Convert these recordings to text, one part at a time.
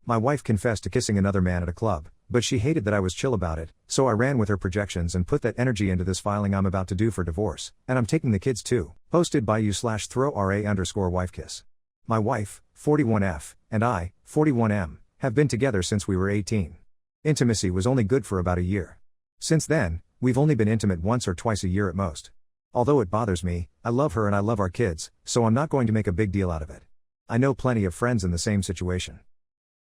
My wife confessed to kissing another man at a club, but she hated that I was chill about it, so I ran with her projections and put that energy into this filing I'm about to do for divorce, and I'm taking the kids too. Posted by you/throw_ra_wifekiss. My wife, 41F, and I, 41M, have been together since we were 18. Intimacy was only good for about a year. Since then, we've only been intimate once or twice a year at most. Although it bothers me, I love her and I love our kids, so I'm not going to make a big deal out of it. I know plenty of friends in the same situation.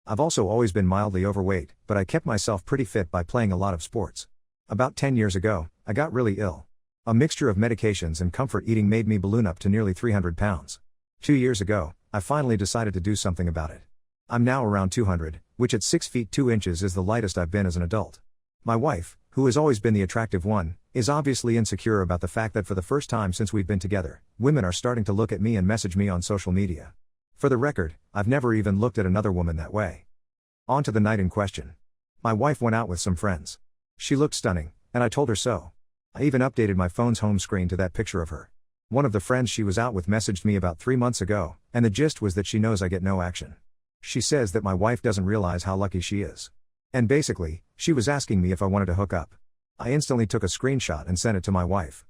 I've also always been mildly overweight, but I kept myself pretty fit by playing a lot of sports. About 10 years ago, I got really ill. A mixture of medications and comfort eating made me balloon up to nearly 300 pounds. 2 years ago, I finally decided to do something about it. I'm now around 200, which at 6 feet 2 inches is the lightest I've been as an adult. My wife, who has always been the attractive one, is obviously insecure about the fact that for the first time since we've been together, women are starting to look at me and message me on social media. For the record, I've never even looked at another woman that way. On to the night in question. My wife went out with some friends. She looked stunning, and I told her so. I even updated my phone's home screen to that picture of her. One of the friends she was out with messaged me about 3 months ago, and the gist was that she knows I get no action. She says that my wife doesn't realize how lucky she is. And basically, she was asking me if I wanted to hook up. I instantly took a screenshot and sent it to my wife.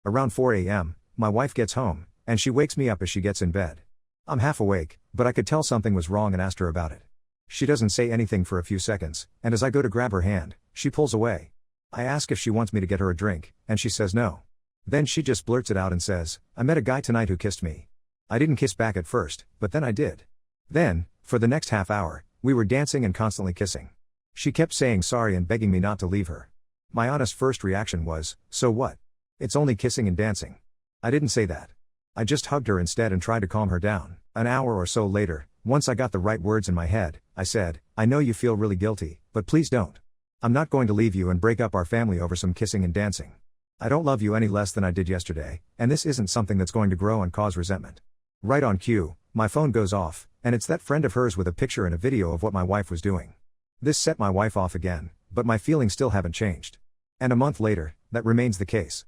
Around 4 a.m., my wife gets home, and she wakes me up as she gets in bed. I'm half awake, but I could tell something was wrong and asked her about it. She doesn't say anything for a few seconds, and as I go to grab her hand, she pulls away. I ask if she wants me to get her a drink, and she says no. Then she just blurts it out and says, "I met a guy tonight who kissed me." I didn't kiss back at first, but then I did. Then, for the next half hour, we were dancing and constantly kissing. She kept saying sorry and begging me not to leave her. My honest first reaction was, so what? It's only kissing and dancing. I didn't say that. I just hugged her instead and tried to calm her down. An hour or so later, once I got the right words in my head, I said, "I know you feel really guilty, but please don't. I'm not going to leave you and break up our family over some kissing and dancing. I don't love you any less than I did yesterday, and this isn't something that's going to grow and cause resentment." Right on cue, my phone goes off, and it's that friend of hers with a picture and a video of what my wife was doing. This set my wife off again, but my feelings still haven't changed. And a month later, that remains the case.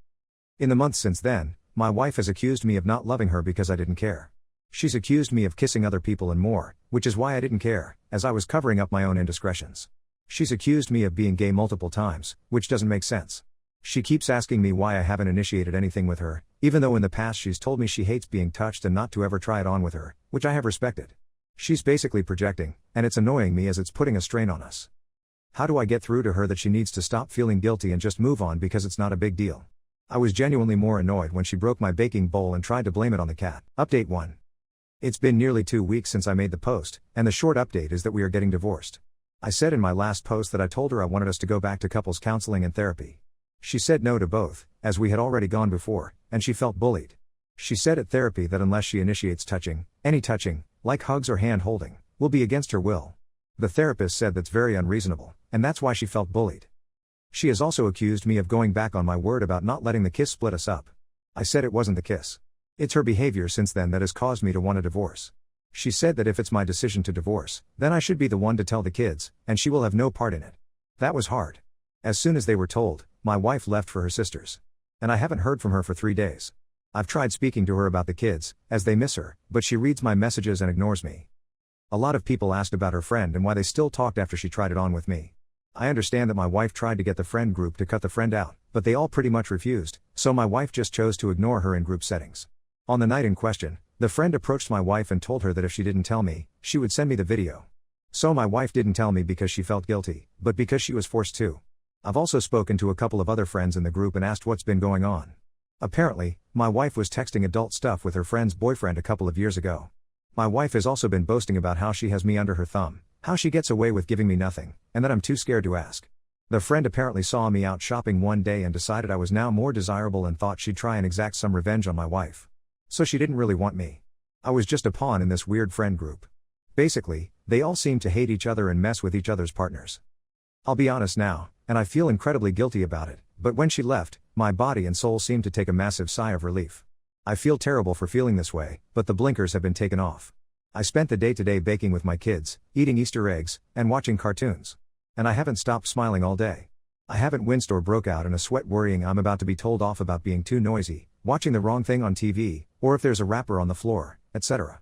In the months since then, my wife has accused me of not loving her because I didn't care. She's accused me of kissing other people and more, which is why I didn't care, as I was covering up my own indiscretions. She's accused me of being gay multiple times, which doesn't make sense. She keeps asking me why I haven't initiated anything with her, even though in the past she's told me she hates being touched and not to ever try it on with her, which I have respected. She's basically projecting, and it's annoying me as it's putting a strain on us. How do I get through to her that she needs to stop feeling guilty and just move on because it's not a big deal? I was genuinely more annoyed when she broke my baking bowl and tried to blame it on the cat. Update 1. It's been nearly 2 weeks since I made the post, and the short update is that we are getting divorced. I said in my last post that I told her I wanted us to go back to couples counseling and therapy. She said no to both, as we had already gone before, and she felt bullied. She said at therapy that unless she initiates touching, any touching, like hugs or hand holding, will be against her will. The therapist said that's very unreasonable, and that's why she felt bullied. She has also accused me of going back on my word about not letting the kiss split us up. I said it wasn't the kiss. It's her behavior since then that has caused me to want a divorce. She said that if it's my decision to divorce, then I should be the one to tell the kids, and she will have no part in it. That was hard. As soon as they were told, my wife left for her sisters. And I haven't heard from her for 3 days. I've tried speaking to her about the kids, as they miss her, but she reads my messages and ignores me. A lot of people asked about her friend and why they still talked after she tried it on with me. I understand that my wife tried to get the friend group to cut the friend out, but they all pretty much refused, so my wife just chose to ignore her in group settings. On the night in question, the friend approached my wife and told her that if she didn't tell me, she would send me the video. So my wife didn't tell me because she felt guilty, but because she was forced to. I've also spoken to a couple of other friends in the group and asked what's been going on. Apparently, my wife was texting adult stuff with her friend's boyfriend a couple of years ago. My wife has also been boasting about how she has me under her thumb, how she gets away with giving me nothing, and that I'm too scared to ask. The friend apparently saw me out shopping one day and decided I was now more desirable and thought she'd try and exact some revenge on my wife. So she didn't really want me. I was just a pawn in this weird friend group. Basically, they all seem to hate each other and mess with each other's partners. I'll be honest now, and I feel incredibly guilty about it, but when she left, my body and soul seemed to take a massive sigh of relief. I feel terrible for feeling this way, but the blinkers have been taken off. I spent the day today baking with my kids, eating Easter eggs, and watching cartoons. And I haven't stopped smiling all day. I haven't winced or broke out in a sweat worrying I'm about to be told off about being too noisy, watching the wrong thing on TV, or if there's a wrapper on the floor, etc.